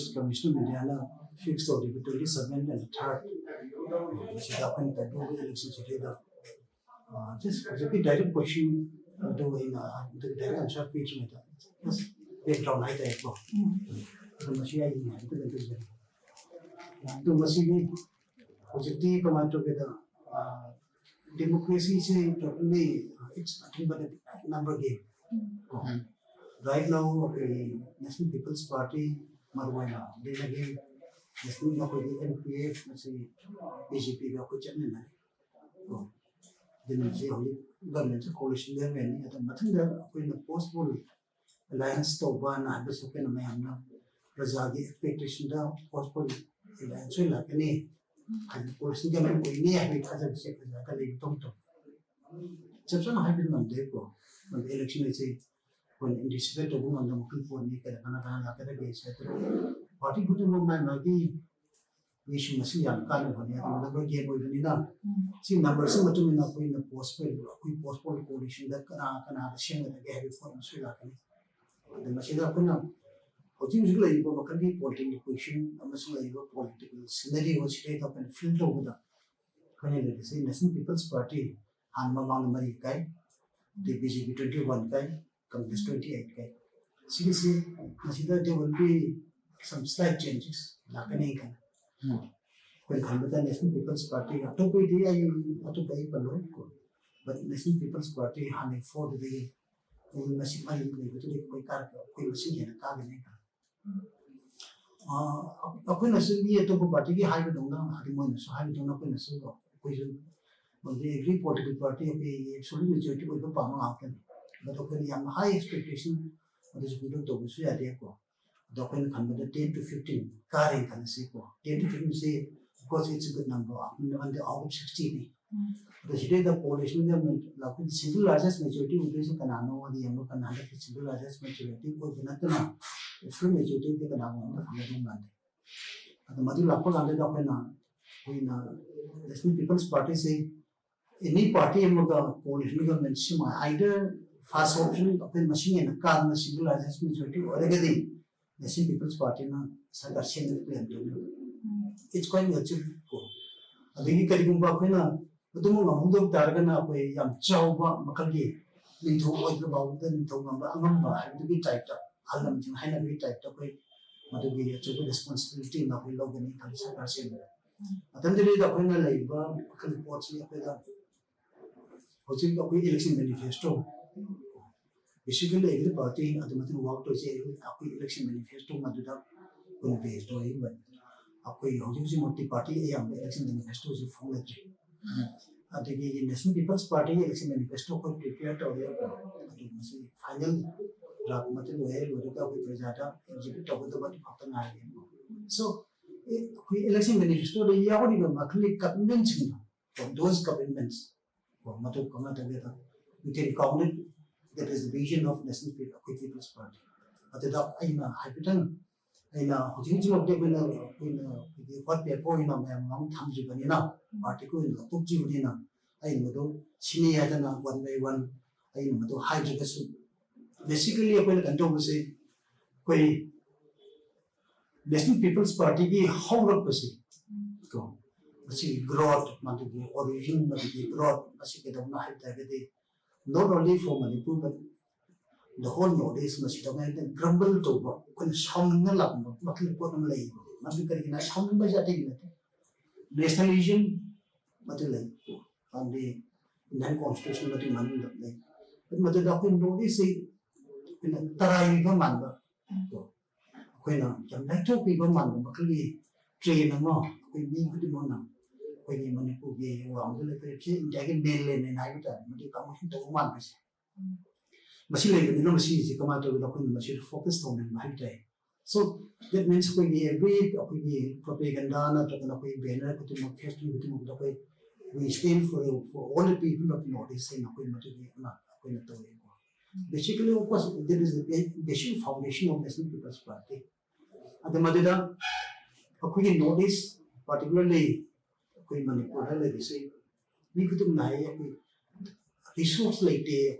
Elections Commission Mediana fixed the 27 and 3rd. Which is happened to do elections together. Just a direct question to in the direct answer page में था. Just background है एक बार. तो machine आई नहीं है तो बिल्कुल सही. तो मशीन में objective command together. Democracy से probably it's nothing but a number game. Right now, the National People's Party, Marwana, then again, National NPF, let's say, BJP, कुछ नहीं है. Then say only government coalition government, at the matter when the possible alliance to one, I was open a man now. Razagi expectation down, possible alliance like any. And the coalition government we near because of the second like a little tonto. Chapter happened on Depo, when the election is a when in this better woman the Mukul for Nick and another academy, etc. What you put in my Maggie, we should see young kind of another game with Nina. See numbers so much in the postpone coalition that can have a shame that they have before Sri Lanka. The machine up now. Usually, you go to political equation, a political scenario straight up and filled over the National People's Party, Hanma Mari Kai, the BJP 21 Kai. Congress 28 guy. Seriously, consider there will be some slight changes. When the National People's Party, but National People's Party having for the every political party absolutely majority will be but when you have high expectation, what is good to see at the echo. Document can be 10 to 15 carrying can say 10 to 15 say because it's a good number on the out of 60. The today the coalition government like the single largest majority would be Canano or the American 100 single largest majority was the Natana. The full majority they can have on the Land. At the Madu Lapo under the when National People's Party say any party in the coalition government either first option of the machine and a car and a single largest majority or again the same People's Party na Sagar Shen plan. It's quite natural. I think you can go back when a Mudu Targana way, Yam Chauba, Makagi, Linto, about the Linto number, have to be typed up. Alam Hana be typed up way, Madu to be responsibility now we log in Sagar Shen. At the end of the day, the Pena Labor, reports we have election manifesto. Basically, every party at the matter work to say election manifesto Maduda will be based on it. Multi party election manifesto is formulary. At the National People's Party election manifesto will prepare to final draft material with Presata exhibit over the body of the night. So, election manifesto, the Yahoo convincing of those commitments. We can count it. That is the vision of National People's Party. But the Hyperton, in a huge of them what they are going on among Tamjibanina, article in the Pukjivina, I know, Siniatana, one by one, I know, hydrogas. Basically, a well control say, National People's Party, how represent? Go. See, growth, origin, growth, not only for Manipur, but the whole Northeast must grumble to when some Nalam, but important lay, Mabika, some by nationalism, but on the non constitution, but in Manila. But Mother Doctor notice it in a Tarai Manda. When I told people, man, train a more, we mean with the Mona. When you Manipur, you are on the Jagged Mail and I come into 1%. Machine, the number sees the commander with the machine focused on in my day. So that means when we read propaganda, not a banner, put him a question with him of the way we stand for all the people of the Northeast and basically, of course, there is the basic foundation of National People's Party. At the Madida, a quick notice, particularly Queen Manipur, they say, we could deny resource like the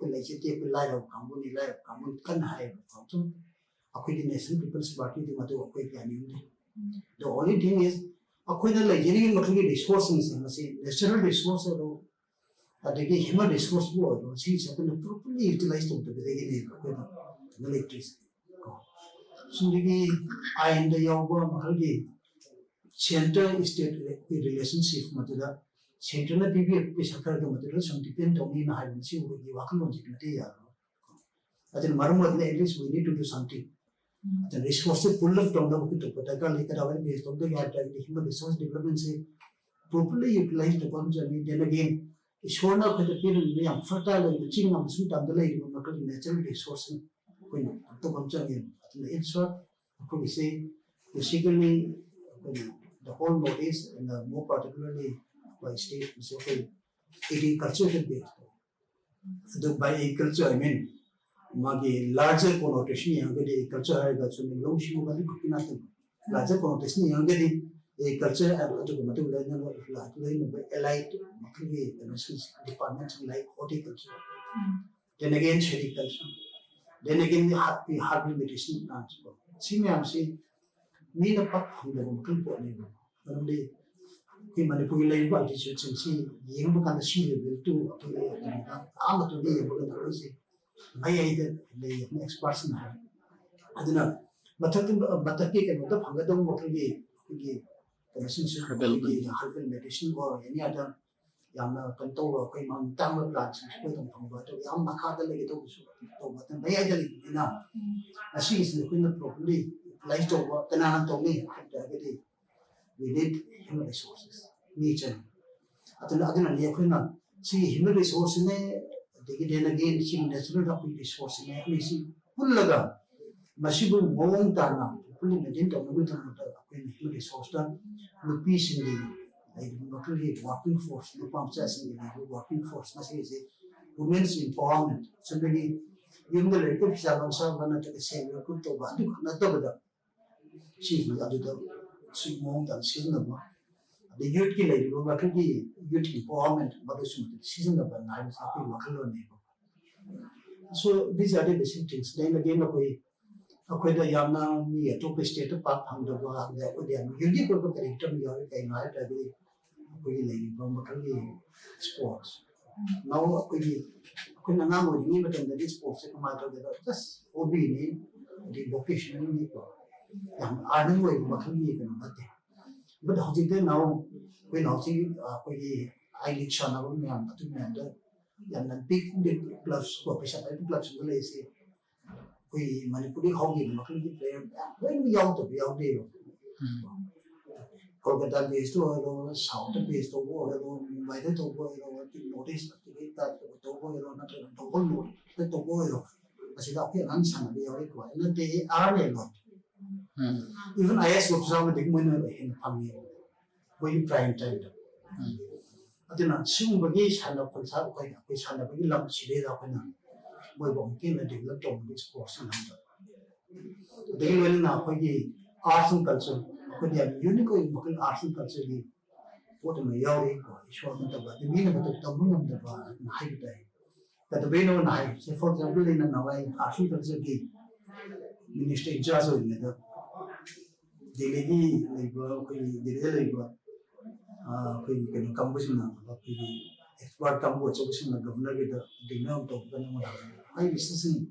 light of company, can hide. the National People's Party the mother of the only thing is the like resources natural resources human resource properly utilized the electricity. So I in the center state relationship center na PBF sakar some depend on in high and see what you walk on at the Marum at least we need to do something. The resources full of Tom to Potaka like our based on the human resource development say properly utilize the funds and then again shown up at the period fertile and the chin of suit of the lake natural resources when to come in short, could we say basically the whole notice and more particularly by state is okay agriculture based. By agriculture I mean magi larger connotation yangadi culture hai ga chumi low shi ga ni nothing larger connotation yangadi a culture and to matu la na allied departments like horticulture, then again sericulture, then again the herbal medicine plants. See me am say me the pak from the local body only ki manipuri lai ba teacher see yeng bu kan the sea level to am to be able to say my either the experts na aduna bataki ke no phanga dong mo ki herbal medicine or any other yamna control ko mang tam plants ko tong phanga to yam makha da lagi to but may either na asi is the properly life to kana to me we need human resources nature aduna ne ko na see human resources ne then again she natural resources ne see pullaga masibu mong tana fully maintain to no to human resource ta lupi singli like locally working force the process in the working force na say women's empowerment somebody yung the letter sa bansa bana to the same ko to ba na to ba she adu to si mong ta si na ba the youth ki like ba ka ki youth empowerment ba to sum season na ba na sa ko makalo ne so these are the basic things then again akwai da yamna mi to pe state pa phang do ba ga ko dia unique ko character mi yawe kai na ta bi ko le ba makali sports now akwai na ngamo ni ba tan da sports ko ma to da just hobby ni the vocational ni ko yam earning way makali ko na te but how did they now when how see ko I league shana ko mi am to mi da yam na big clubs ko pesa pa clubs ko le se we Manipuri hockey makali player when we out to be out there Kolkata based to South based to Mumbai to notice that to go not to go to go as it appears unsung they are required and they are a lot even I asked what some of the women in Pami when prime time I did not soon begin hand up consult by which hand up lump she up and we won't give a developed on this course. They will now for the arts and culture, for the unique arts and culture. What a majority short about the meaning of the moon of the high day. That the way no night, for example, in an Hawaii arts and culture game, Minister Jazo in the lady labor, the labor, can come with the expert come with the governor with the dinner of the I was listening.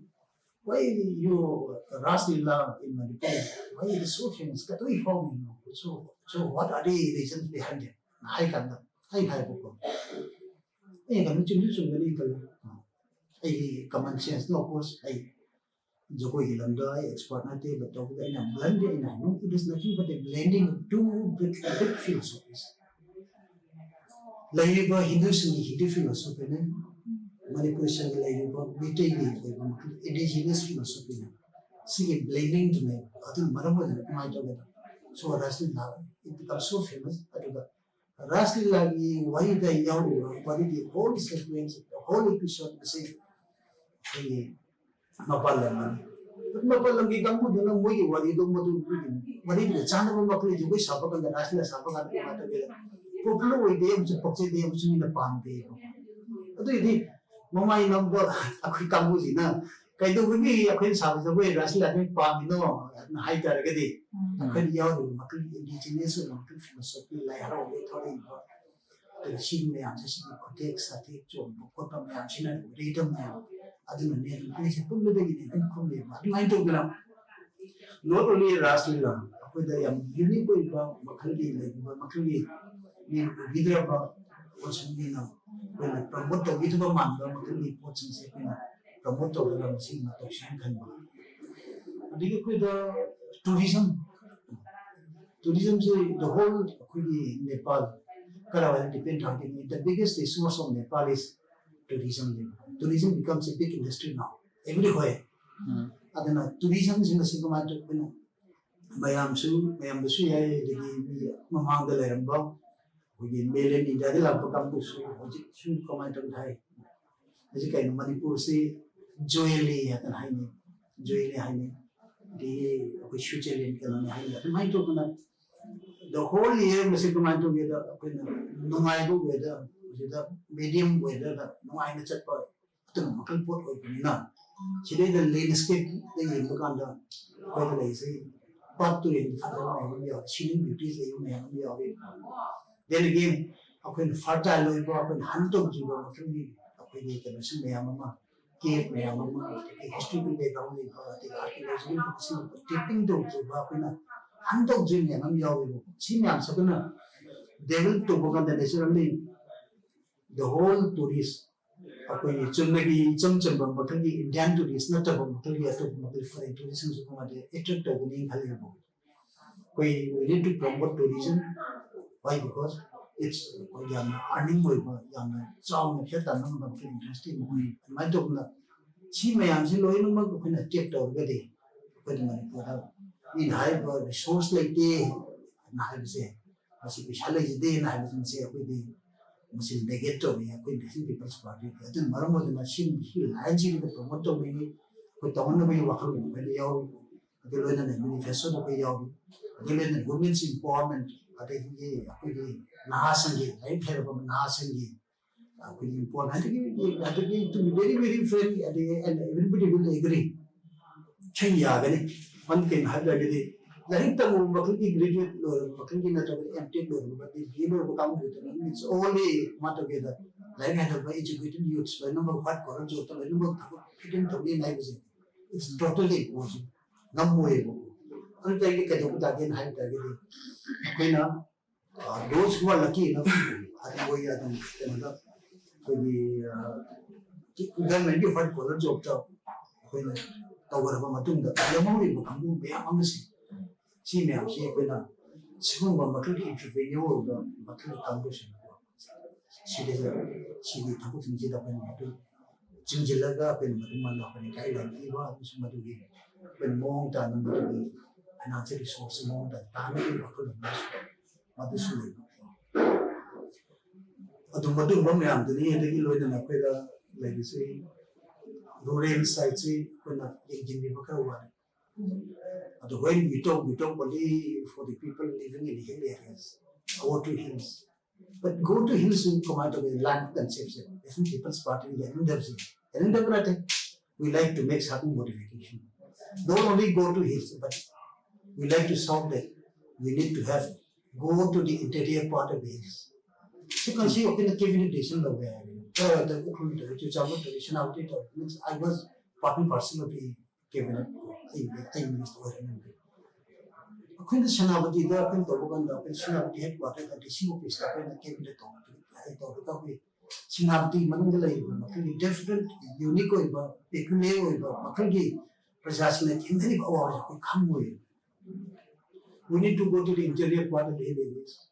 Why you Raslila in Manipur? Why it is so famous? Got we found so what are the reasons behind it? I can high book. I can choose to very little. I common sense, no course. I Joko Ilanda, expert native, but talk in a blending. I know it is nothing but a blending of two big philosophies. Like Hinduism, Hindu philosophy. Manipuri indigenous philosophy. See blending to me. I think Maramu so Raslila, it becomes so famous. Raslila, why the young, what is the whole sequence, the whole episode, the same. Mapalam. But Mapalam, we come to the way what you don't want to do. What is the channel of Makri, you wish up on the Raslila Sapagan together. Popular with them to purchase them in the palm. What do you think? Mamma number a quick cambuzi, cái đó với cái khuyên sao cho quê ra sẽ là những quan nó hay cả cái gì khuyên yêu được mà cái indigenous mà cái philosophy lại hay rồi thôi đi cái xin mẹ sẽ xin context sẽ thì chọn một con mẹ xin là rhythm mẹ ಅದು ನನ್ನ ಅಲ್ಲಿ ಸಿಕ್ಕುವುದಿದೆ ಅನ್ಕೊಂಡೆ mind ಹೋಗಲ್ಲ not only ರಾಷ್ಟ್ರೀಯ ಅಪ್ಪದ unique ಇಬ್ಬ ಮಕ್ಕಳಿಗೆ ಇಬ್ಬ ಮಕ್ಕಳಿಗೆ ನೀನು ವಿದ್ರಬ ವರ್ಷದಿಂದ ಪ್ರಮೋಟ್ ವಿಧವ ಮಾನ್ಗ ಮಕ್ಕಳಿಗೆ ಪೋಚನ್ಸೆ ಪ್ರಮೋಟ್ ಹೋಗಲ್ಲ ಮಸಿ ಮತ್ತು ಶಂಕನ್ ಅದಕ್ಕೆ ಕುಯ್ದ tourism से the whole कुई नेपाल करावा depend on the biggest resource of Nepal is tourism. Tourism becomes a big industry now everywhere. Adana tourism is in the single mayam su ya de mamang da leramba we melen india de la campus su comment thai aji kai manipur se joyele atan haine de we switzerland kan haine mai to kana the whole year masi comment to get nungai go weather the medium weather da nungai na chat pa atu makal pot ko na chide the landscape de yeng kan da ko da lai se pat to in father mai yo shilling beauties le yo mai yo then again apun fertile lo ko apun hantok ji ko apun ni kan sin mai ama cave mai ama historical background le ko the archaeological tipping to ji ba apun hantok ji mai ama yo si mai sa kana they will to go the naturally the whole tourist apun chunagi chamcham ba makali indian tourist na ta ba makali ato makali foreign tourism so ko de attract to ni khali bo koi we need to promote tourism why because it's yam earning boy ba yam chong na pheta na ba fi industry mo mai to na chi mayam si loi no ma ko na check to ga de ko de mani ko da in high resource like de na ha se asi bishala ji de na ha se ko de musil negative ya ko industry people's party adun maramo de machine hi lanji de promote to me ko to na ba wa ko me de yaw de loi na manifesto to ko yaw de loi na women's empowerment adagi apagi nahasangi right here from nahasangi apagi important adagi to be very very friendly and everybody will agree chen ya gani man ken hada gani like the makal ki graduate lo makal ki na to MTech lo but the game lo kam with it's only what together like I have educated youths when number what koro jo to number hidden to be like it's totally impossible ngam mo and they get to that in high target Quina those who are lucky enough I go here and for the government you find color job when over a matung the memory will come be among the see me up here when soon one matul intervene over the matul condition she did she will put in Japan matul Jinjilaga when Matumala when I like Iva Matugi when Mong Tan and answer resource amount that family Madusuli. Adumadu Bamyam, the near the Gilo and Apeda legacy, rural sites when in Bakawa. When we talk only for the people living in hill areas, go to hills. But go to hills in command of the land conception. Isn't people's party and we like to make certain modification. Don't only go to hills, but we like to solve that. We need to have go to the interior part of the hills. So you can see okay the cabinet the way the tradition out it means I was part and parcel of the cabinet. I missed over when the Shanavati there can Togan the Shanavati headquarters the DC office the cabinet I thought Shanavati Mandalay different unique peculiar Makagi Prasasana in many hours come with. We need to go to the interior part of the hill areas.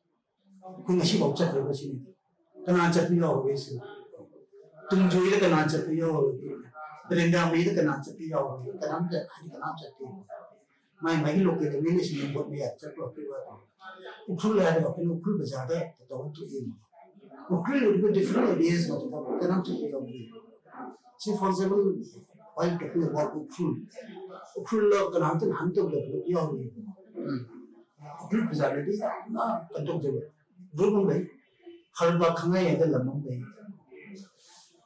When she walks up the vicinity, can answer to your ways. Tumjuila can answer to your Brenda Meda can answer to your can answer to you. My look at the village in what we have to Ukul had a Ukul Bazada to him. Ukul will be different areas, but can answer to your way. See, for example, while talking about Ukul can answer to your way. Ukul Bazadi, no, control. Ruben Bay, Harba Kanga and the Lamon Bay.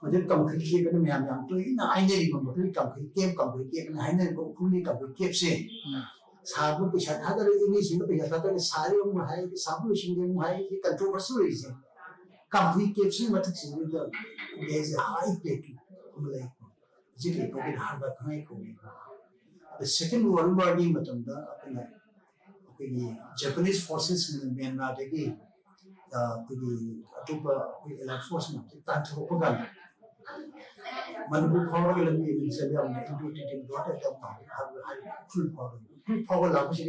Madam complete ke मैं am to ina aine ri bang complete ke na aine ko fully complete se sabu पैसा था तो ini sing पैसा था तो सारे हम है साबु sing हम है ये controversial is complete ke se matak sing the there is a high take like jiki ko bin har ba khai ko the second world war ni matam da apna apni Japanese forces in Myanmar de ki apni atupa elite force ma tan thro ko gan Manipur power ke lambi in se ya ne into team got at the full power la ko se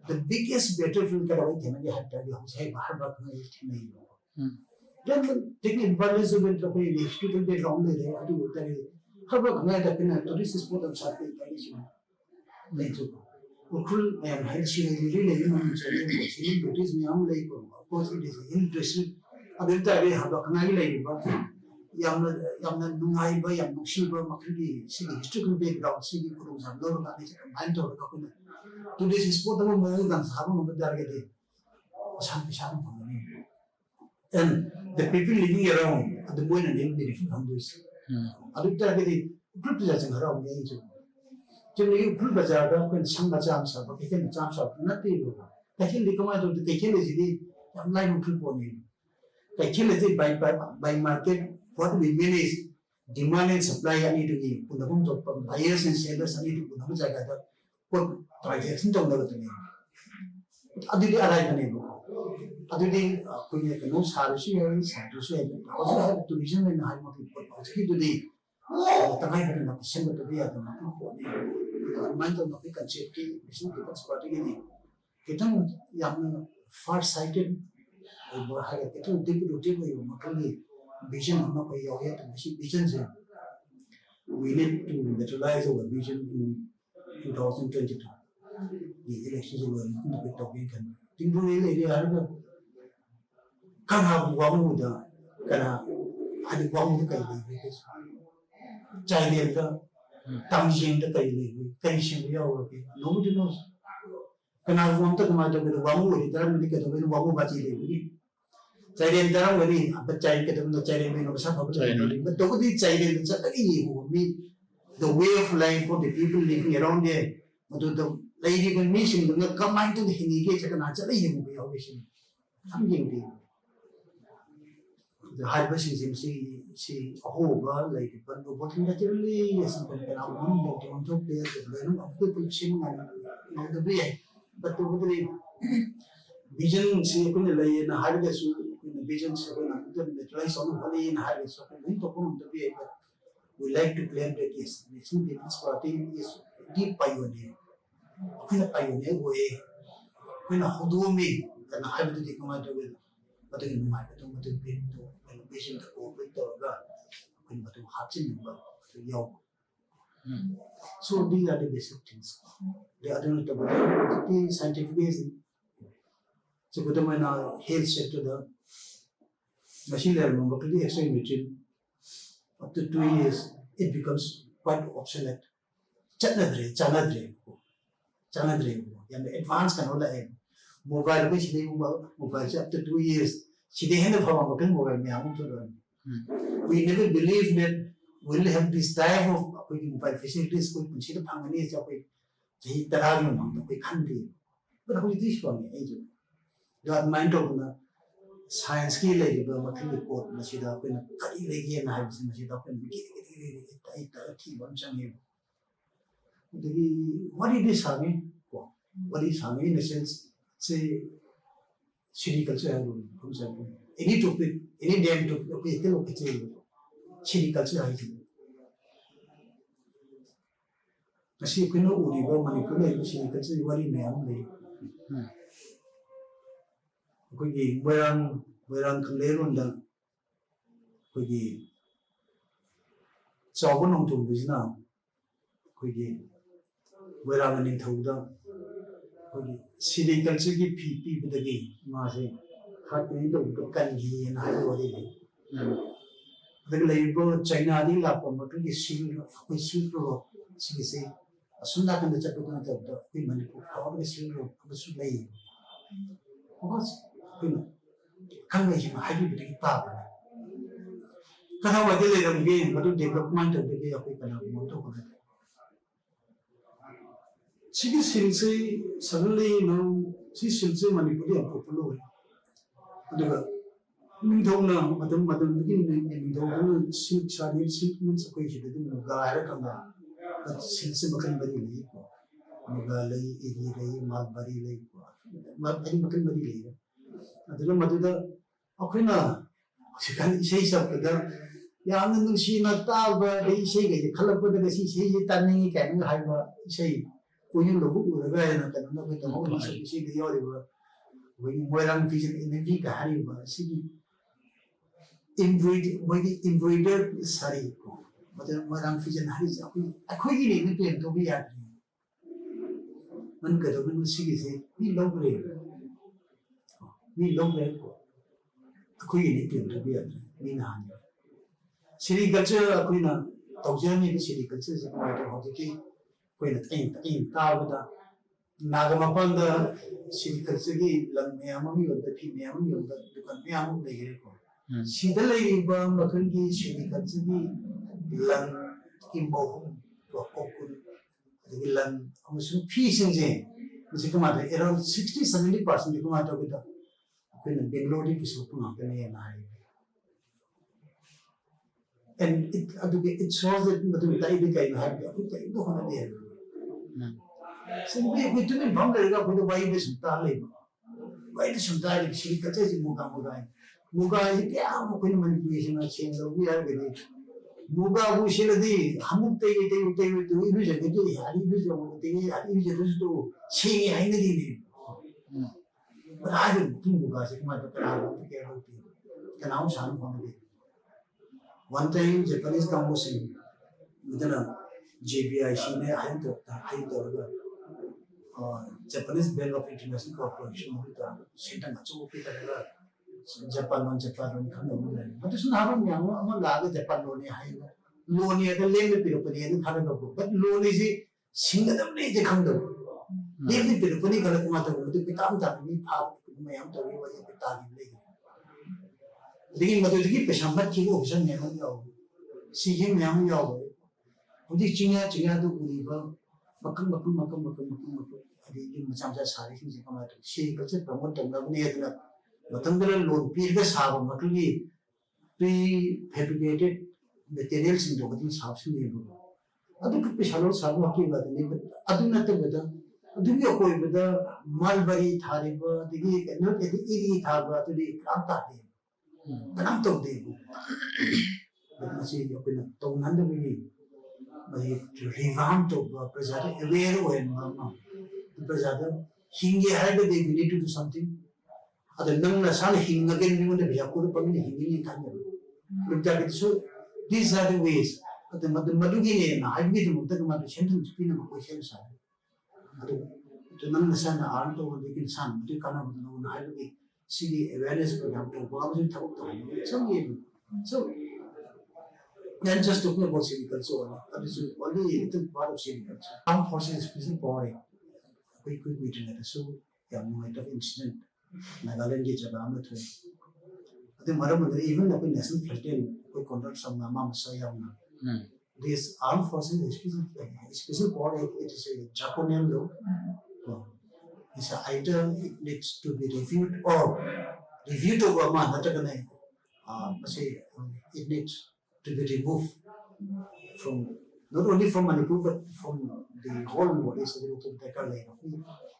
the biggest battlefield ka rawai thena ge hatta ge hosai bahar ba ko nahi then take advantage of it ko ye hospital be wrong le adu tare haba ngai da pina tourist spot am sa ke kai shi nei chu ukul and high shi really le man se le ko shi British me am le ko of course it is interesting adu tare haba ngai le ba yamna nungai ba yam nuksi ba makli si historical background si ko ro sam lo ga ni se man to ko na tourist spot am mo dan sa mo dar ge de sam ni and the people living around at the point and then they from this adu ta ge de group ja jang hara me ju jeng ni group ba ja da ko sam ba jam sa ba ke ke jam sa na ti lo ka ke li ko ma do ke ke le ji ni am lai mu po ni ka ke le ji by market what we mean is demand and supply ani to gi punabum to buyers and sellers ani to punabum jaga da ko transaction to na ni adu di alai ka ni lo adu di ko ni ka no sa ru shi ya sa ru shi ya also have tourism in high market ko also ki to di tangai ka na sim to bi ya na ko ni man to no ka check ki mission people spotting ni kitang yam far sighted ba ha ka kitang deep rooted ko ma ka ni vision हम कोई हो गया तो machine vision से we need to materialize our vision in 2022 the elections will be talking kan tinggal ini dia ada kan buang muda karena ada buang muda kayak gitu cahaya itu tamjin itu kayak gitu tension dia orang nobody knows karena buang itu kemana tu buang muda itu kan mereka tu buang muda baca lagi Chairen tarang wani abachai ke tum no chairen me no sa phabul but to di chairen sa tagi ni me the way of life for the people living around there madu the lady when me sing the come into the hini ke chakana cha lai mu be ho be sing tham jing di the high bus is si ho ba lai the ban do botin da chirli yes ban kana mun do to to pe the no of the sing no the be but to the vision si kun lai na har ga su vision se when the materialize on only in high so when to come to be but we like to claim that yes National People's Party is deep pioneer when a pioneer way when a hodo me and I have to take my to with but in my to be to when vision to go with the when to hatching to yo so these are the basic things the other the scientific is so good when health sector the machine learning locally extreme machine after 2 years it becomes quite obsolete chanadre yam advanced kan hola hai mobile ko chide mobile se after 2 years chide hen phama ko kan mobile me amu to we never believe that we'll have this type of mobile facilities ko punchi da phangani ja ko jahi tarag no mang ko khan di but how is this for me age that mind of na science ki lagi bermakna report masih dah pun kali lagi yang hari masih dah pun kita ti macam ni. Jadi what it is hanging, what is hanging in the sense say city culture है for example any topic any damn topic okay itu loh kecil city culture है itu. Masih kena uri bawa manipulasi city culture wali memang ni. कोई बयान कलेरों दा कोई चावल नोंटो बिजना कोई बयान नहीं थाउदा कोई सिटी कल्चर की पी बदगी मासे हाथ नहीं तो कंगी ना है वो दे अगर लेबो चाइना दी लापो मतलब कि कोई सिल्क रोड सिसे असुंदा कंद चपको ना तब कोई मणिपुर खावा के सिल्क रोड अब सुलाई बस kan mai ma hali bi ta ba Kana wadi le ram ge madu development of the api kana moto ko. Sigi silse suddenly no si silse manipuri ang populo. Diba? Nindong na madam begin nindong silk sari silk means ako yung din nagahara kanga. At silse makan bari lay ko. Magalay irilay magbari lay ko. Ay makan bari lay. Adala maduda ako na sikan isa pada yang nung sina taba dei sei ge khalap pada si sei tanning ka nang haiba sei kuyin lobu uraga na kan na ko mo ni sei ge yori ba we moirang vision energy ka hari ba si embroidered sari ko mata moirang vision hari ja aku gi ni pe to bi ya man ka do no si ge sei ni logre ko aku gi ni pe to bi ya ni na ha Sericulture akoina tawjani sericulture se kamata hojiki koina tain taabada nagamapanda sericulture gi lam meyamami yonda phi meyamami yonda dukan meyam legere ko sida leiba makhan gi sericulture gi lam imbo ko kokun gi lam amusu phi singje muse kamata around 60-70% gi kamata ko da koina Bangalore ki supuna kane na and it shows that madu tai de kai na ha ko tai do hona de so we to be bang ga ko wai de sunta le wai de sunta le shi ka che muga yi kya mo ko manipulation na chen lo we are gani muga bu shi le di hamuk tai to ilu je de hari ilu je mo te hari je to shi hai ne di ne but I don't think muga se ma to kara lo ke ro ti kana shan hona de one time Japanese composing within a JBI she ne I to Japanese Bank of International Corporation ta senta na chu pe ta Japan kan no ne but sun ha ron yang ama la ga Japan lo ne hai lo ne da le me pe pe ne kha na ko but lo ne ji singadam ne je khang do le ne pe pe ne kala kuma ta ko pe tam ta ni pha me am to ri wa ye pe ta ni le लेकिन मतलब कि पेशंबर की वो option नहीं होगा सीखे में हम या हो मुझे चिंगा तो पूरी बार मक्कम अरे ये मचाम सारे चीजें कमाते सी कच्चे प्रमोट करना बने इतना मतलब कि लोग पीर के साब मतलब कि प्री फैब्रिकेटेड मटेरियल्स इन लोगों ने साफ से नहीं बोला अभी कुछ पेशालों साब वाकई बात नहीं अभी न तो बता अभी भी कोई बता मालबरी थारे बा देखिए न इरी था बा तो ये काम ताते Kanam to de but masi yopina to nanda bi mai revamp to prajata aware when mama prajata hinge had they need to do something other nang na san hinga gen ni wona biya ko pa ni hingi ni kan look at it so these are the ways but the madu gi ne na hadi de mutta ma de sentence spin ma ko shen sa to nang na san an to lekin san mutu kana no na hadi see the awareness program to Bob in Tau. So then just talking about sericulture, that is only a little part of sericulture. Armed forces special body, quick meeting at so yeah, moment of incident. Nagaland gets a gamma to the Maramada, even like a national president, we conduct some Mama Sayama. This armed forces special body, it is a Japonian law. It's either it needs to be reviewed or reviewed over it needs to be removed from not only from Manipur but from the whole body so that they can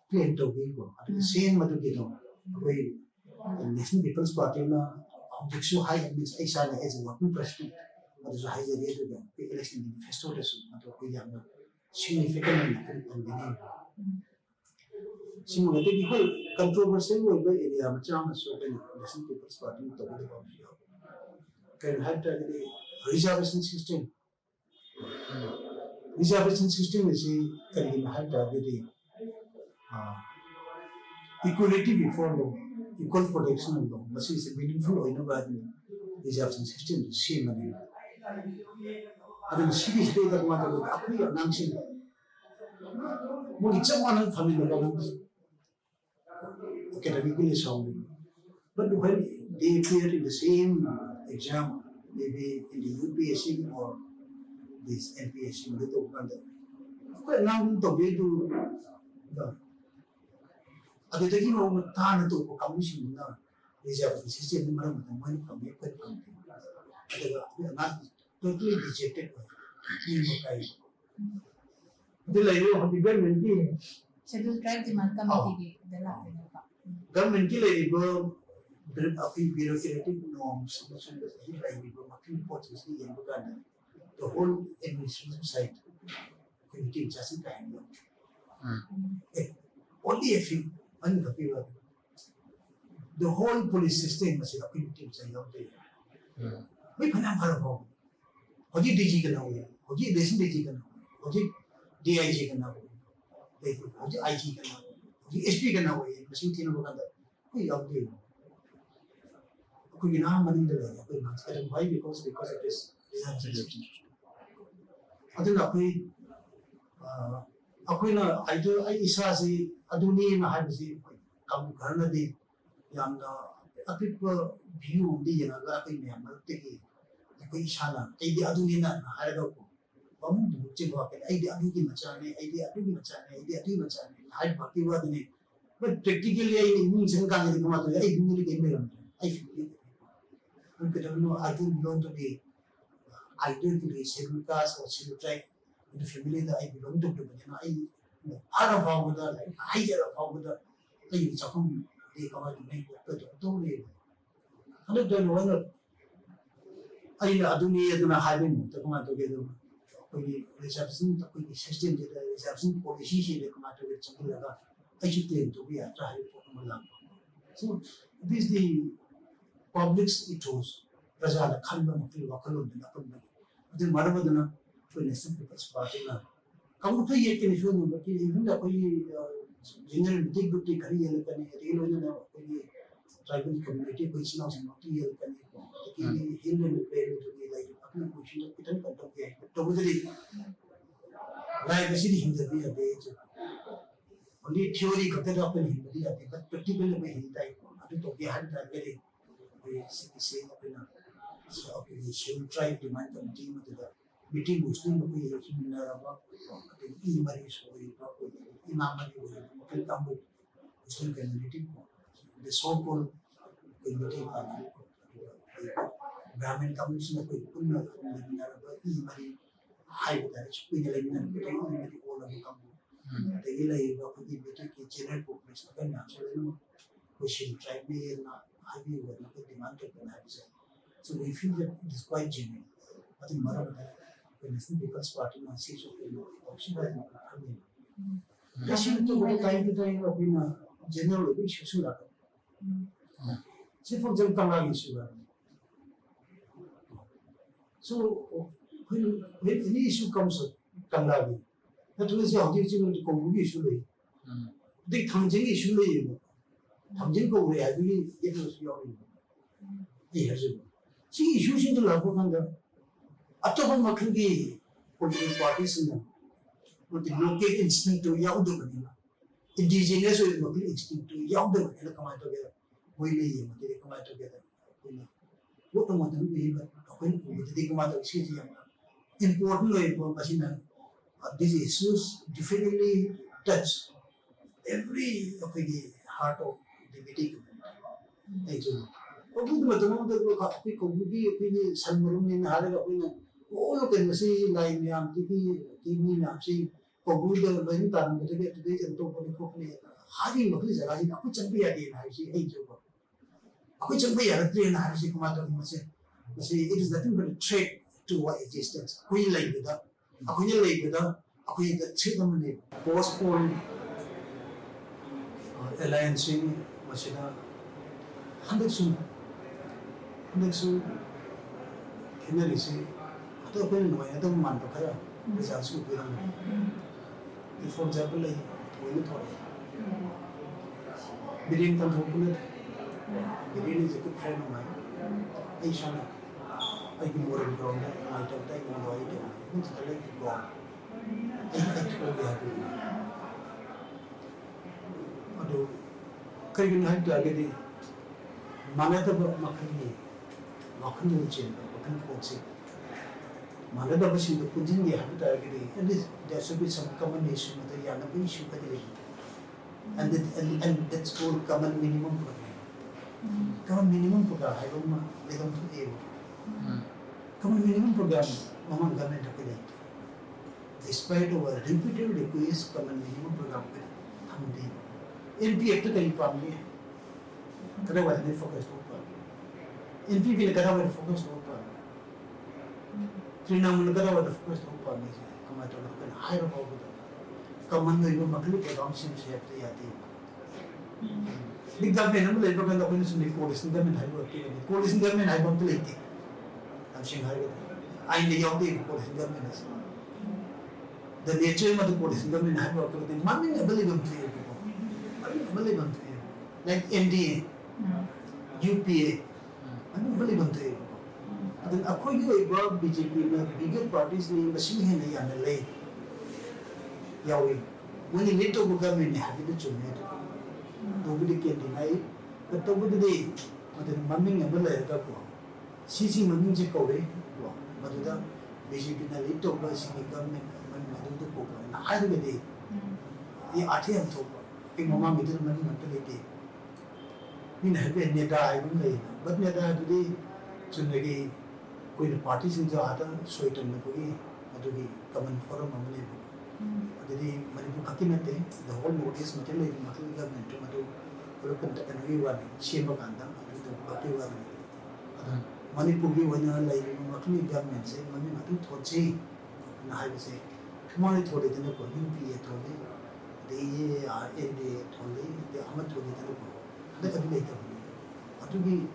plain to be at the same Madugino way the National People's Party na objects so high means I saw as a working president but is a high the election manifesto significant and Sing with the whole controversial way area, Macham, so many National People's Party to the can have the reservation system. Reservation system is a can have the equality before law, equal protection of law. But it's a meaningful or innovative reservation system to see money. I mean, she is the mother with Apu announcing. It's a one family. Academically sounding. But when they appear in the same exam, maybe in the UPSC or this NPSC little kind of quite now to be to the other taking over time to commission now reserve system money from the quite not totally rejected by the layer of the government Schedule tribe demand committee the last government labor bureaucratic norms the whole administrative side committee just kind of only a few unpopular the whole police system was a committee out there we can have a home Hoji DG can know Hoji Desin DG can know Hoji DIG can know Hoji IG can know Hoji SP can know machine tin of we out there we now money the why because it is I think akoina either I isasi aduni na habisi kam karna di yamna apipa view di yana ga kai me amal teki akoi isana ai di aduni na haraga ko bamu du che ba kai ai di adugi machane ai di adugi machane ai di adugi machane hai bhakti wa dine but practically ai ni sangka ni kuma to ai ni ke me ram ai feel because I don't belong to the either to the scheduled caste or scheduled tribe in the family that I belong to, but I part of how the like higher of how the I come they come out to make but don't live. I don't know one I aduni aduna having to come out together. We reception to the system to the reception policy they come out to get something like that. I should claim to be a tribe. So this is the public's ethos. Rajala Kalma Mukil Wakalo in Upper Bay. The Maravadana to National People's Party. Come to yet in issue, but even the general big duty career real tribal community, which now is not real can hill and play to be like a question of Pitan Kantaki. Totally like the city in the way of the age. Only theory got it up in him, but particularly by him type. I don't know had that very say up in a so she will try to demand committee with the meeting Muslim about the Imari story, Imamari, Kambu, Muslim community, the so called committee, Brahmin commission of Puna from the Imari, high with that, Queen Eleven, Imari, all of the Kambu. The Ilay of the general population of the national, which she will try me and I will not demand to the so we feel that it is quite genuine. I think Maravada, when the People's Party now sees option by the They should to time to time of in a general issue. Say for example, issue. So when any issue comes up, Kangavi, that was the objective of the Kongu issue. The Tanjing issue, Tanjing go away, I believe it was your years ago. See, issues in the Lapokanda. After one Makri political parties in them, with the local instinct to Yaudu Manila. Indigenous with local instinct to Yaudu Manila come out together. We lay him, they come out together. What the one we but when they come out of city. Important way for Pasina. These issues definitely touch every of the heart of the meeting community. Thank you. Obu the the kapi kobi sanmarum in haraga all of them see line yam TV yam see kobu the line taran to get to this and to put hari makli jagah in aku champi adi na see hey job aku champi ya train na see kuma to mase it is nothing but a threat to our existence aku ni like with aku ni the threat namne postpone alliance masina 100 Nexu Kennerisi, I don't know why I don't want to pay. Is also good. For example, like toilet. Birin can open it. Birin is a good friend of mine. I shall I can more of ground. I don't take one way to which I like to go. I think will be happy. Although Kagan had to get the Manata Makani. Makani will change. मखल पोचे मानदब Singh पुंजिन ये हाबी तारगेदी and there should be some common issue with the yana be issue with it and that's called common minimum program common minimum program hai bama legam to e common minimum program mamang government apile despite our repeated request common minimum program pe hamde NPF to kai pamli kada wa ne focus to pa NPF le kada wa focus to pa Trinamun kada wa focus to pa me kama to kan higher of the common no yo makli program sim se apte yati big government nam le program da kun sun police government hai wo ke police government hai bam le ti am sing hai ai ne yo de police government the nature of the police government hai wo ke man ne available to available to like NDA UPA available to adun akhoi gi oiba BJP na bigger parties ni masing he na yana le yawi mani neto government ne habi de chume to bi ke dinai but to bi de madan maming abale da ko sisi maming je ko re ko maduda BJP na leto ba sini government man madu to ko na ai de de ye athe am to ke mama midir mani man le de ni na be ne da ai bum le but ne da de chunne gi koi na party sin jo ata soitan na ko gi adu gi common forum am le adidi Manipur Kakinate, the whole notice material government to Madu, Purukan Takanui Wadi, Shema Kanda, the Pati Wadi. Manipur Givana, like Makli government, say, Mani Madu Tochi, and I would say, Mani told it in the UPA told it, the NDA told it, the Amat told it in the later. What to be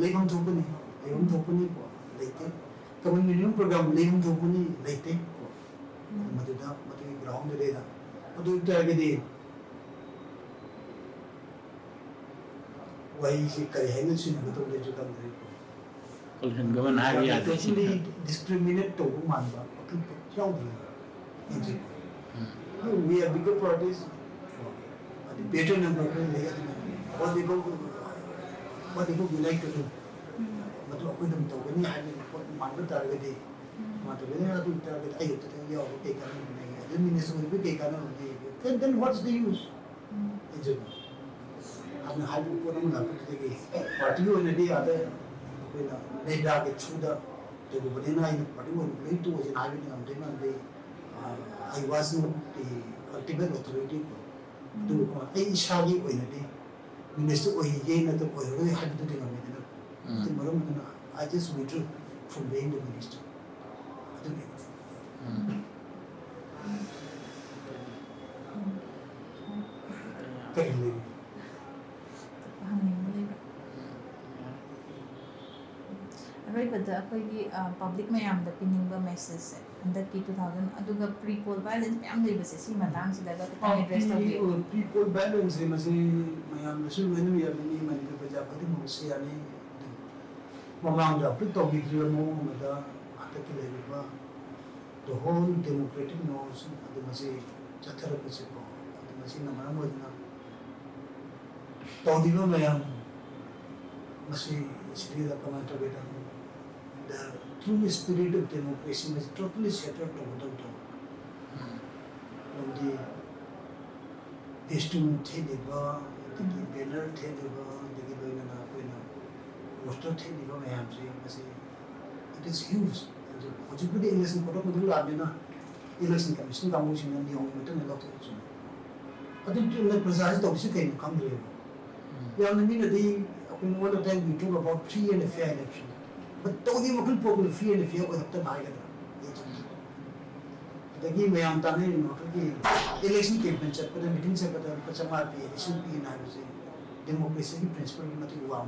Legum Topani, later. Common minimum program, Legum Topani, later. Maduda ground le da adu targedi wai si kare hen sin ga to le ju kam re kol hen gawan ha ya de actually discriminate to man ba to chau di we are bigger parties the better number of le ya what people we like to do मतलब कोई दम तो नहीं है मान लो targedi मतलब ये तो target ayo तो ये और के कारण नहीं है जब मिनिस्टर भी के कारण नहीं है then what's the use is आपने हाल ऊपर में ना कुछ देखिए पार्टी को ने दिया था कोई ना नहीं डाके छुदा तो वो बने ना इन पार्टी को नहीं तो वो जिन आगे नहीं हम देना दे I was not the ultimate authority तो आई शादी कोई ना दे मिनिस्टर को ये ना तो कोई रोए हाल तो देना नहीं देना तो मरो ना I just withdrew from being the minister Kailan ꯑꯔꯣꯏꯕꯗ ꯑꯩꯈꯣꯏꯒꯤ ꯄꯕ꯭ꯂꯤꯛ ꯃꯌꯥꯝꯗ ꯄꯤꯅꯤꯡꯕ ꯃꯦꯁꯦꯖꯁꯦ ꯍꯟꯗꯛꯀꯤ 2000 ꯑꯗꯨꯒ ꯄ꯭ꯔꯤ ꯄꯣꯜ ꯚꯥꯏꯂꯦꯟꯁ ꯃꯌꯥꯝ ꯂꯩꯕꯁꯦ ꯁꯤ ꯃꯇꯥꯡꯁꯤꯗꯒ ꯈꯤꯇꯪ ꯑꯦꯗ꯭ꯔꯦꯁ ꯇꯧꯕꯤꯌꯨ people balance masi mayamdasu menu yamini manipur praja khadimse yani mamang da put to video mo mada ataki leba the whole democratic norms adu masi chathara pase ko adu masi na manam modina to dibo mayam masi sri da kamata beta the true spirit of democracy was totally shattered to when the Istum Tediva, the banner Tediva, the Gibana, poster Tediva, I am saying, it is huge. What you put in election protocol, Adina, election commission, Kamushin, and the only matter a lot of it. I think to let precise toxic came come here. We are in a day, one of them we talk about free and fair election. But don't even people free and fair with the Tiger. The game I am done in election campaign, but the meeting secretary, but some RP, election P and I was a democracy principle in Matu.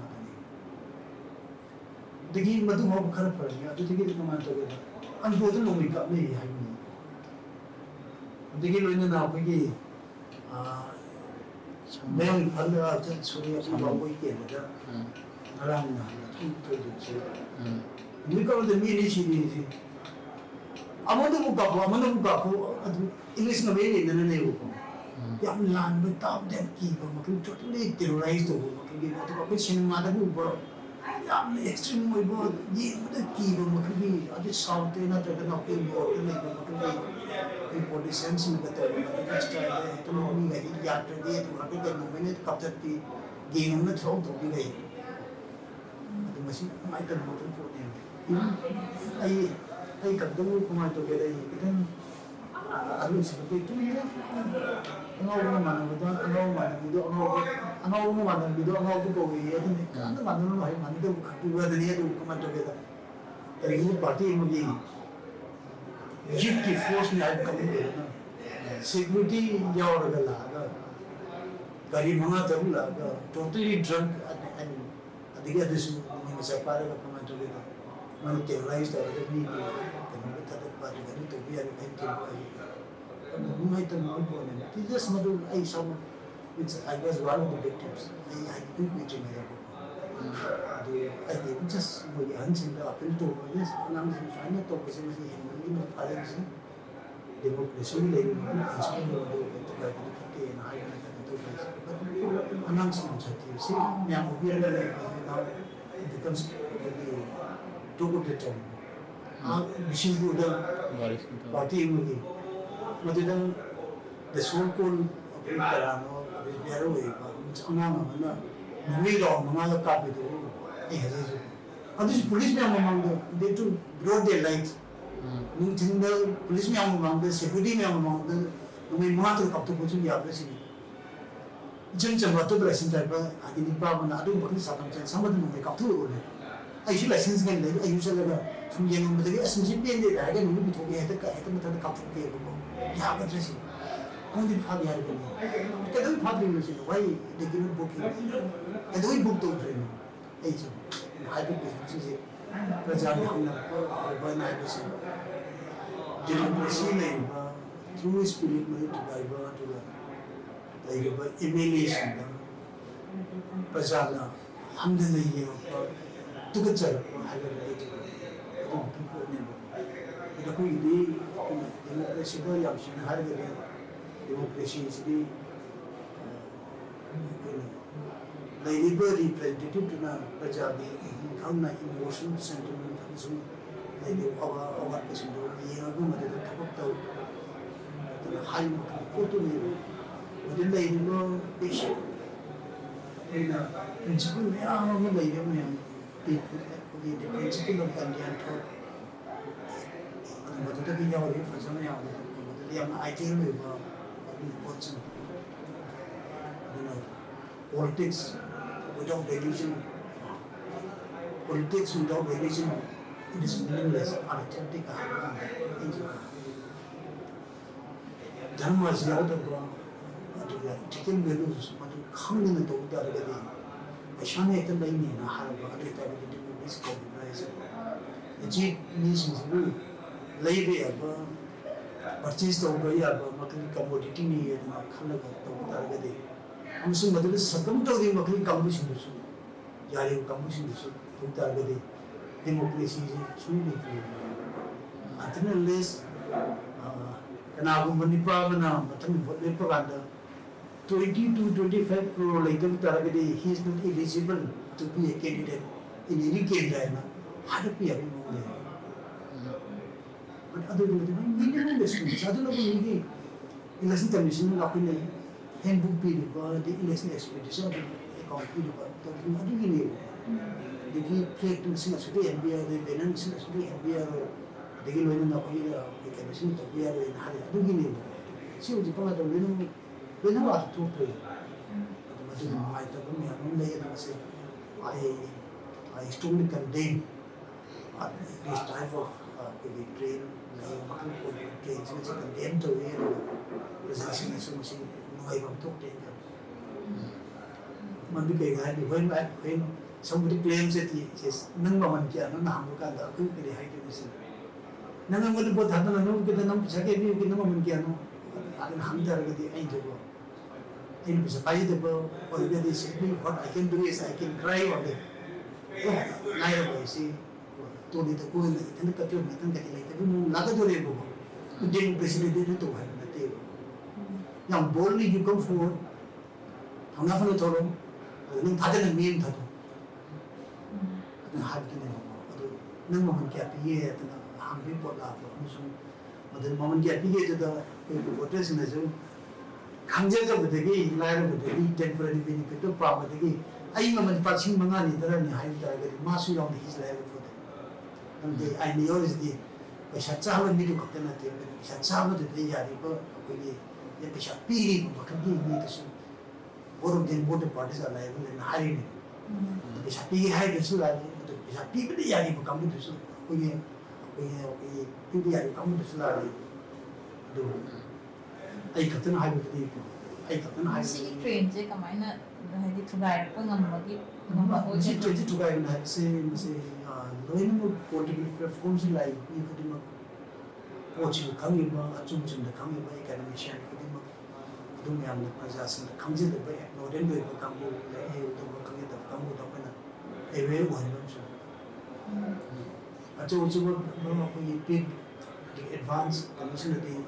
The game Matu Hope Karapur, you have to take it to command together. Unfortunately, we got me. The game in an Apigi, then under Surya weekend around 2:30. We cover the main issue. Amanda Mukapu, election of alien in a neighborhood. Young land without that keeper, totally terrorized over, question Madabu, ꯌꯥꯝꯅ extreme ꯑꯣꯏꯕ ꯌꯦꯡꯕꯗ ꯀꯤꯕ ꯃꯈꯜꯒꯤ ꯑꯗꯨ ꯁꯥꯎꯠꯇ ꯅꯠꯇ꯭ꯔꯒꯅ ꯑꯩꯈꯣꯏ ꯅꯣꯔꯠꯇ ꯂꯩꯕ ꯃꯈꯜꯒꯤ ꯑꯩꯈꯣꯏ ꯄꯣꯂꯤꯁꯤꯌꯟꯁꯤꯡꯒ ꯇꯧꯕ ꯃꯗꯨꯒꯤ ꯁ꯭ꯇꯥꯏꯜꯗ ꯍꯦꯛꯇ ꯃꯤꯒꯩ ꯌꯥꯗ꯭ꯔꯗꯤ ꯑꯗꯨꯒ ꯀꯩꯅꯣꯃꯩꯅ ꯀꯥꯞꯊꯠꯄꯤ ꯒꯦꯡ ꯑꯃꯅ ꯊꯕꯛ ꯇꯧꯕꯤꯒꯩ ꯑꯗꯨ ꯃꯁꯤ ꯅꯨꯡꯉꯥꯏꯇꯕ ꯃꯈꯜ ꯄꯣꯠꯅꯦꯕ ꯑꯩ ꯈꯛꯇꯪ ꯀꯃꯥꯏꯅ ꯇꯧꯒꯦꯗ ꯑꯩ ꯈꯤꯇꯪ ꯑꯗꯨꯁꯤꯡ ꯇꯨꯝꯃꯦ ꯑꯉꯥꯎꯕ ꯃꯥꯟꯅꯕꯗ ꯑꯉꯥꯎꯕ ꯃꯥꯟꯅꯕꯤꯗꯣ ꯑꯉꯥꯎꯕ ꯃꯥꯟꯅꯕꯤꯗꯣ ꯑꯉꯥꯎꯕ ꯀꯧꯏ ꯑꯗꯨꯅꯤ ꯀꯅꯥꯝꯇ ꯃꯥꯟꯅꯔꯨꯅꯨ ꯍꯥꯏ ꯃꯥꯟꯅꯗꯕ ꯈꯛꯇꯨꯒꯗꯅꯤ ꯑꯗꯨ ꯀꯃꯥꯏꯅ ꯇꯧꯒꯦꯗ ꯀꯔꯤꯒꯨꯝꯕ ꯄꯥꯔꯇꯤ ꯑꯃꯒꯤ ꯌꯨꯠꯀꯤ ꯐꯣꯔꯁꯅꯤ ꯍꯥꯏꯕ ꯈꯪꯕꯤꯗꯅ ꯁꯦꯀ꯭ꯌꯨꯔꯤꯇꯤ ꯌꯥꯎꯔꯒ ꯂꯥꯛꯑꯒ ꯒꯥꯔꯤ 5-6 ꯂꯥꯛꯑꯒ ꯇꯣꯇꯦꯂꯤ ꯗ꯭ꯔꯪ ꯑꯗꯒꯤ ꯑꯗꯨꯁꯨ ꯅꯣꯡꯃꯩ ꯃꯆꯥ ꯄꯥꯏꯔꯒ ꯀꯃꯥꯏꯅ ꯇꯧꯒꯦꯗ ꯃꯥꯅ ꯇꯦꯔꯣꯔꯥꯏꯁ ꯇꯧꯔꯒ ꯃꯤꯒꯤ ꯀꯩꯅꯣꯒ ꯊꯥꯗꯠꯄ ꯑꯗꯨꯒ ꯑꯗꯨ ꯇꯧꯕ ꯌꯥꯔꯦ ꯍꯥꯏꯅ ꯇꯧꯕ ꯅꯨꯡꯉꯥꯏꯇꯕ ꯄꯣꯠꯅꯦꯕ ꯇꯤꯖꯁ ꯃꯗꯨ ꯑꯩ ꯏꯁꯥꯃꯛ I was one of the victims. I couldn't be doing it. I didn't just go and sing the appeal to yes, and I'm trying to talk with him in the parents. Democracy, like, and I'm see, now we are now it becomes too good to tell. Machine to the party movie. But the so-called Karano. There way, but we don't know copy to and this policeman among them, they took broad their light. The policeman among the security among them, we want to come to put in the office. James and what to bless in that, I didn't problem, I don't want to circumstance, somebody will make up to it. I should license again, I usually from young with the SMG painted, I didn't know to get the cup of cable. Yeah, but listen. Only Fabi had been. Because we Fabi was in the way they give it booking. And we booked over him. Agent. I think this is President Hamna or by night was democracy name through spirit to Bible to the emulation. Pazana, Hamdani, to the church, I had a right. The democracy, democracy is the representative to the Pajabi, emotion, sentiment, our person, the high photo, within the patient. In a principle, the principle of Gandhian thought. But the Yahweh for some young ideal important. Politics without religion, it is meaningless, unauthentic. Dharma is out of taking values, but you come in the Dogda. I shall not tell me in a harbor, I did this copyright. The cheap nations rule. Lay purchase the commodity and Kanaka. I'm so much circumstantial in commission. Yari commission to target democracy is really free. Unless Kanabu Manipavana, but propaganda 20 to 25 crore like target, he is not eligible to be a candidate in any case. How to be a but other than that, minimum lessons. I don't know if election commission handbook period, the election expedition, the company, the play to sing us today, NBA, the balance us today, NBA, the game in the commission to be in Hallelujah. See what you call it, we know what to play. I strongly condemn this type of train. Trains which are condemned to wear possession as soon as you know I want to take them. When somebody claims that he says, Nangaman Kiano, Namukanda, quickly hydrogen. Nangaman put Hadano, get the number, Sakabi, Naman Kiano, and Hunter with the angel. It was a bible, or really simply what I can do is I can cry on it. Neither see. To the cool and the cartoon, nothing like Lagadorebo. The democracy did it to have the table. Now, boldly you come forward. I'm not going to tell them, I didn't mean that. ꯑꯗꯨꯅ ꯍꯥꯏꯕꯗꯨꯅꯦꯕꯀꯣ ꯑꯗꯨ ꯅꯪ ꯃꯃꯜ ꯀꯌꯥ ꯄꯤꯒꯦ ꯑꯗꯨꯅ ꯍꯪꯕꯒꯤ ꯄꯣꯠ ꯂꯥꯛꯄ ꯑꯃꯁꯨꯡ ꯃꯗꯨ ꯃꯃꯜ ꯀꯌꯥ ꯄꯤꯒꯦ ꯑꯗꯨꯗ ꯑꯩꯈꯣꯏ ꯚꯣꯇꯔꯁꯤꯡꯅꯁꯨ ꯈꯪꯖꯗꯕꯗꯒꯤ ꯂꯥꯏꯔꯕꯗꯒꯤ ꯇꯦꯝꯄꯔꯔꯤ ꯕꯦꯅꯤꯐꯤꯠꯇꯣ ꯄꯥꯝꯕꯗꯒꯤ ꯑꯩ ꯃꯃꯜ ꯂꯨꯄꯥ 5,000 ꯗꯔꯅꯤ ꯍꯥꯏꯕ ꯇꯥꯔꯒꯗꯤ ꯃꯥꯁꯨ ꯌꯥꯎꯅ ꯍꯤꯁ ꯂꯥꯏꯕ ꯄꯣꯠ ꯅꯪꯗꯤ ꯑꯩꯅ ꯌꯧꯔꯤꯁꯤꯗꯤ ꯄꯩꯁꯥ ꯆꯥꯕ ꯃꯤꯗꯨ ꯈꯛꯇ ꯅꯠꯇꯦ ꯄꯩꯁꯥ ꯆꯥꯕꯗꯨꯗ ꯌꯥꯔꯤꯕ ꯑꯩꯈꯣꯏꯒꯤ ꯄꯩꯁꯥ ꯄꯤꯔꯤꯕ ꯃꯈꯜꯒꯤ ꯃꯤꯗꯨꯁꯨ both of them, both the parties are liable in hiring. Pisa pigi hai dusu lagi, pisa pigi di yari bukamu dusu, kuye pigi yari bukamu dusu lagi. Do, ay katana hai bukti ko, ay katana hai. ꯁꯤꯒꯤ ꯇ꯭ꯔꯦꯟꯁꯦ ꯀꯃꯥꯏꯅ ꯍꯥꯏꯗꯤ ꯊꯨꯒꯥꯏꯔꯛꯄ ꯉꯝꯕꯒꯤ ꯉꯝꯕ Masi ꯑꯣꯏꯒꯅꯤ? traji tugai na se loin mo political platforms lai ni kudi ma, pochi kangi ma, achum chum da kangi ma, economician kudi ma, do me amna praja sin da kangi da ba, no den do ba kambu lai he do ba kangi da kambu da na, ewe wan ma so. Acho uchu ba ko ye big advance commission da ye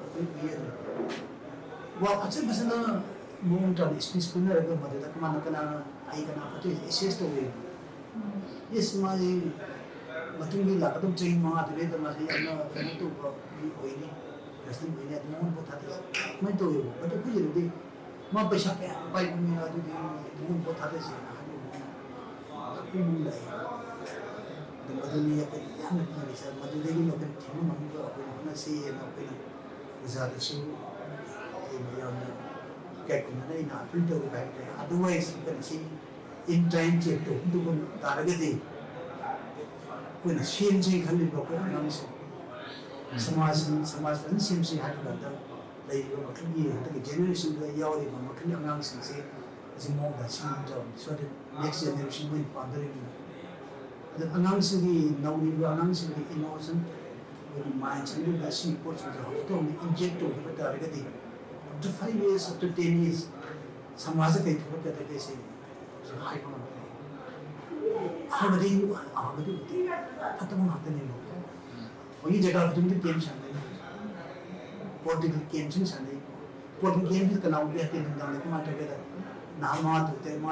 wa acha basana mong tan speech pinner ga ma da kamana kana ai kana pati assess to we. Yes my matungi la kadam chain ma adle da ma se amna kana to ba ni oini rastin oini adna mon botha de mai to yo but ku je de ma paisa pe pai mi na du de mon botha de se na ha ni ku mun lai de maduni ya pe ya na ni sa maduni ni no pe thimu ma ko ko na se na pe na za de su ai mi ya na kai ku na na filter ko bai de otherwise pe si in time check to du ko taragati when changing khali ko nam se samaj ban sim se ha ka da lai ko makli ha da generation da yaw ri ma makli angang sing se asi mo da sim da so that next generation will pandare ni da angang sing gi naw ni ba angang sing gi innocent when mind sing da si ko so da ho to inject to ba ta ga di after 5 years after 10 years samaj ka thok ka da ke se hai ko ahmadi खत्म होते नहीं लोग वही जगह पर तुमने game शाने political game शाने पॉलिटिकल गेम भी कनाउ भी हते निंदा में कमा टके दा ना मा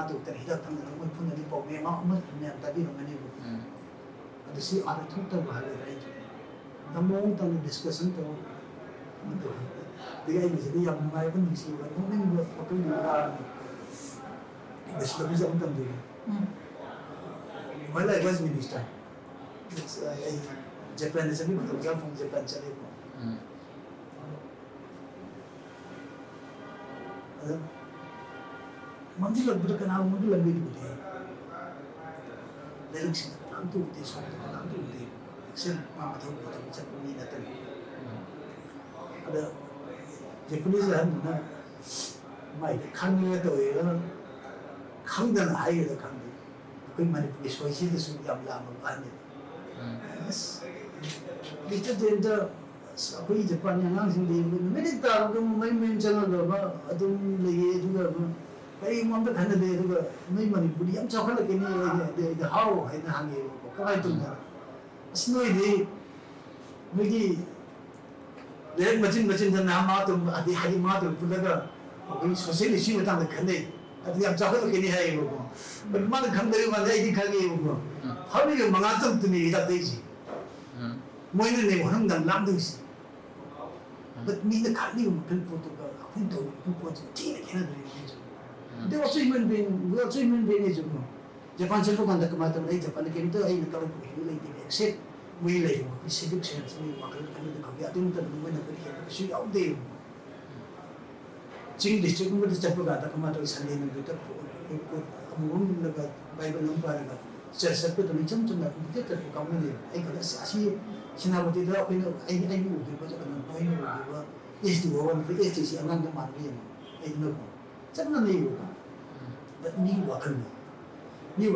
तो हिदा थंग दा कोई फुन दी पॉमे मा अमर ने तभी हमने वो अदसी आरे थुक तो बाहर राइट नमो तन डिस्कशन तो मतलब दिगाई में से या माय बन सी वा नोमिंग वो पकड़ लिया डिस्कशन जब तक दे While I was minister, Japan is a big program from Japan. Manji lag buta kana mundu lambi dute. Lyrics kana antu dute, song kana antu dute. Except mama thau buta bicha kumi na tani. Ada Japanese han na mai khang ne to ye na khang da na hai da khang. कोई manipulate सोची तो सुन याम लाम आने बिचु देंटर कोई Japan यांग सिंह दे मेरे तार को मैं चला गया अदुम लगे दुगा कई मंद खाने दे दुगा मैं manipulate याम चाखल के नहीं दे हाउ है ना हांगे काय तुम ना स्नोई दे मेगी लेक मचिन ना मा तुम आदि हाई मा तुम पुलगा कोई सोशल इश्यू में तांग खाने अदि याम चाखल के नहीं है वो but man kham dai ma dai di khage wo how do you manga tum tu ni da dai ji moi ne hong dam lam du si but me the khali wo kan photo ka apun to ku ko ti ne kana dai ji they also human being we also human being is no japan se ko kan da kama tam dai japan ke to ai na ka ko hi lai di except we lai wo civic sense we ma kan kan da khage adun ta du na ka hi shi out de jing district में तो चप्पू का था commander Sunday में तो को अमूल लगा Bible number लगा चर्च पे तो निचम चुना कुछ तो काम नहीं आई कल सासी सिनावती तो अपने आई वो भी बस अपना नोई में वो इस दो वन पे इस चीज़ अंगन तो मान भी है आई नो चल ना नहीं होगा बट नहीं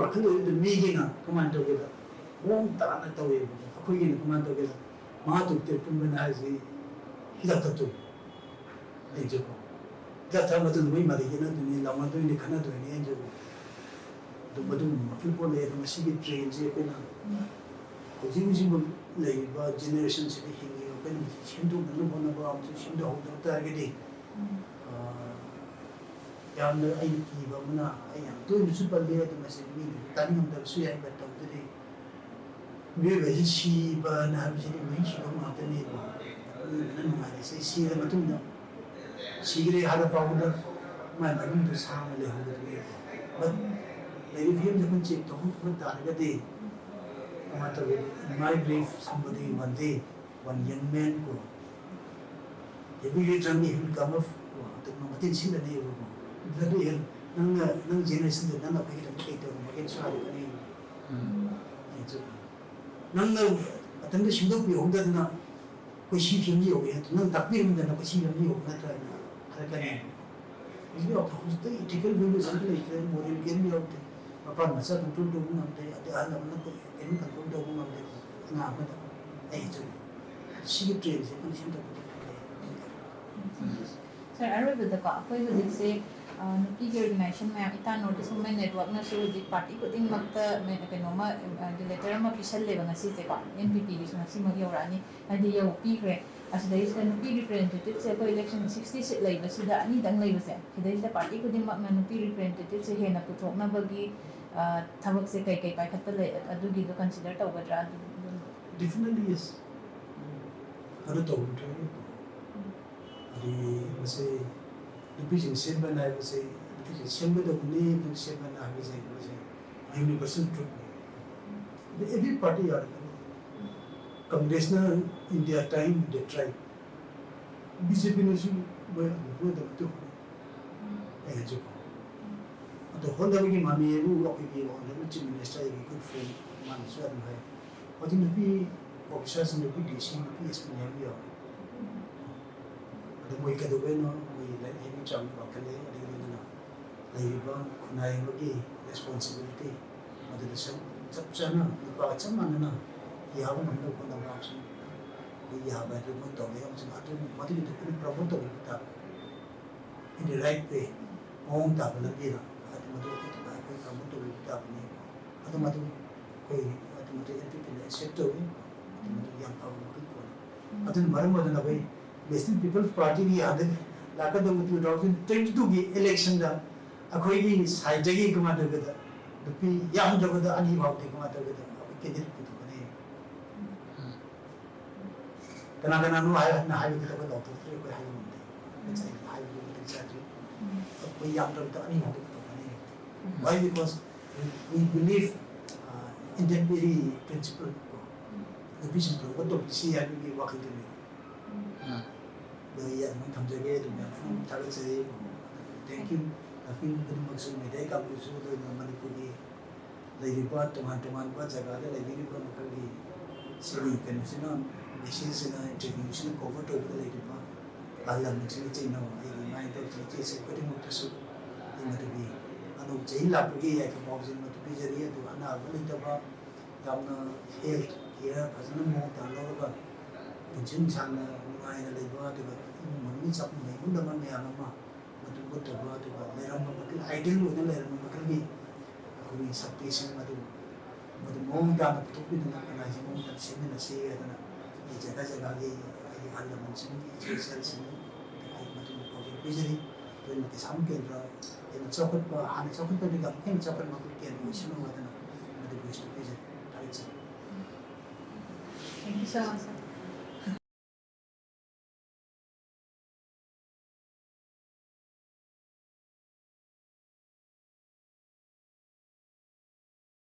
वाकल तो नहीं के ना कमांडर के तो वो तारा ना तो ये कोई के ना कमांडर के माँ तो तेरे पुन बना है जी हिला तो नहीं जो that time to we mari na duni lama to ni khana to ni enjo to badu makil po le to masi ki train je pe na ko jim le ba generation se hi ni ko ni chindu na no na ba am to chindu ho da ta ge de ya na ai ki ba muna ai ya to ni super le to masi ni ta ni ngam da su ya ba to de ꯃꯤꯑꯣꯏꯕꯁꯤ ꯁꯤꯕꯅ ꯍꯥꯏꯕꯁꯤꯗꯤ ꯂꯣꯏ ꯁꯤꯕ ꯉꯥꯛꯇꯅꯦꯕ ꯃꯤꯑꯣꯏꯕꯅ ꯅꯨꯡꯉꯥꯏꯔꯤꯁꯦ sir ꯃꯇꯨꯡꯗ ꯁꯤꯈ꯭ꯔꯦ ꯍꯥꯏꯕ ꯐꯥꯎꯕꯗ ꯃꯥꯏ ꯃꯅꯨꯡꯗ ꯁꯥꯡꯅ ꯂꯩꯍꯧꯒꯗꯕꯅꯦꯕ ꯕꯠ ꯂꯩꯔꯤꯕ ꯐꯤꯕꯝꯁꯦ ꯑꯩꯈꯣꯏ ꯆꯦꯛ ꯇꯧꯍꯧꯗꯕ ꯇꯥꯔꯒꯗꯤ kama to in my brief somebody one day one young man ko every time he will come off to matin sila ni ko dadu yan nang generation din nang napakita mo kay to magin sa hari kani ito nang atanda sindok bi hongda na ko si phim ni obe to nang takbir mo na ko si phim ni obe na tra na har kani is yo to hoste ethical value sample ite moral gain ni obe apa masa control do mo amde ade ala na ko any control do mo amde na amada ai ito si train se ko sin to Sir, ꯑꯔꯣꯏꯕꯗꯀꯣ ꯑꯩꯈꯣꯏ ꯍꯧꯖꯤꯛꯁꯦ ꯅꯨꯄꯤꯒꯤ organisation ꯃꯌꯥꯝ ꯏꯇꯥ north east women ꯅꯦꯠꯋꯥꯔꯛꯅꯁꯨ ꯍꯧꯖꯤꯛ party ꯈꯨꯗꯤꯡꯃꯛꯇ ꯀꯩꯅꯣꯃ letter ꯑꯃ ꯄꯤꯁꯜꯂꯦꯕ ꯉꯁꯤꯁꯦꯀꯣ NPPꯒꯤꯁꯨ ꯉꯁꯤꯃꯛ ꯌꯧꯔꯛꯑꯅꯤ ꯍꯥꯏꯗꯤ ꯄꯤꯈ꯭ꯔꯦ ꯑꯁꯤꯗꯩꯁꯤꯗ ꯅꯨꯄꯤ ꯔꯤꯄ꯭ꯔꯖꯦꯟꯇꯦꯇꯤꯞꯁꯦ ꯑꯩꯈꯣꯏ ꯏꯂꯦꯛꯁꯟ 60 ꯁꯤꯠ ꯂꯩꯕꯁꯤꯗ ꯑꯅꯤꯗꯪ ꯂꯩꯕꯁꯦ ꯁꯤꯗꯩꯁꯤꯗ ꯄꯥꯔꯇꯤ ꯈꯨꯗꯤꯡꯃꯛꯅ ꯅꯨꯄꯤ ꯔꯤꯄ꯭ꯔꯖꯦꯟꯇꯦꯇꯤꯞꯁꯦ ꯍꯦꯟꯅ ꯄꯨꯊꯣꯛꯅꯕꯒꯤ ꯊꯕꯛꯁꯦ ꯀꯩ ꯄꯥꯏꯈꯠꯄ ꯂꯩ ꯑꯗꯨꯒꯤꯗꯣ ꯀꯟꯁꯤꯗꯔ ꯇꯧꯒꯗ꯭ꯔꯥ definitely yes ano to ari mase division semba na mase division semba da ni semba na mase universal truth every party are congressional india time they try bjp ne su mo da to ai jo to honda gi mami ru ko gi on the chief minister gi good friend man su ad hai ati ni officers ni bi dc ni ps ni am yo ado moi ka do beno moi la ni cham ba kale adi ni na lai ba kunai ba gi responsibility ado the same chap chana ni pa cham man na ya ba nam do ko na ba chim ko ya ba ri mo to me am chim ado ma ti ni ko promote to ta in the right way ong ta ba la bi na ado ma do ko ta ko promote to ta ni ado ma do ko ado ma do NPP le sector yang tahu mungkin pun. Atau malam ada nak bayi National People's Party ni ada lakukan tu 2022 ki election dah. Aku ini saya jadi kemana kita. Tapi yang jaga dah ani bawa tu kemana kita. Aku kena itu ni. Kenapa nu ayah nak ayah kita kalau tu terus aku ayah mandi. Macam ayah kita cari. Aku yang jaga dah ani bawa tu ni. Why? Because we believe in that very principle. The vision for what do we see and we work into it. The young come together and from Tagase. Thank you. I feel very much so made a couple of so the Manipuri. They report to one what's a rather like very probably so we can see on this is in an interview cover over the lady. Allah mentioned no, I remind of the case of putting up the soup in the be. I know Jaila Puggy, I can walk in the pizzeria to Anna Valintaba, Yamna Hilt. Here, as no more than over the Jim Chana, I and the water, money up in the Mundaman Yamama, but to put the water, I didn't know the Lerma who is a patient, but the moment I'm to be the organizing moment, similar say, and the Jagazagagi, I had the mention, cells in the busy, when the sun can dry, and the chocolate bar, and the chocolate bar, and chocolate market can wish no other, but the wish to visit. Thank you so much.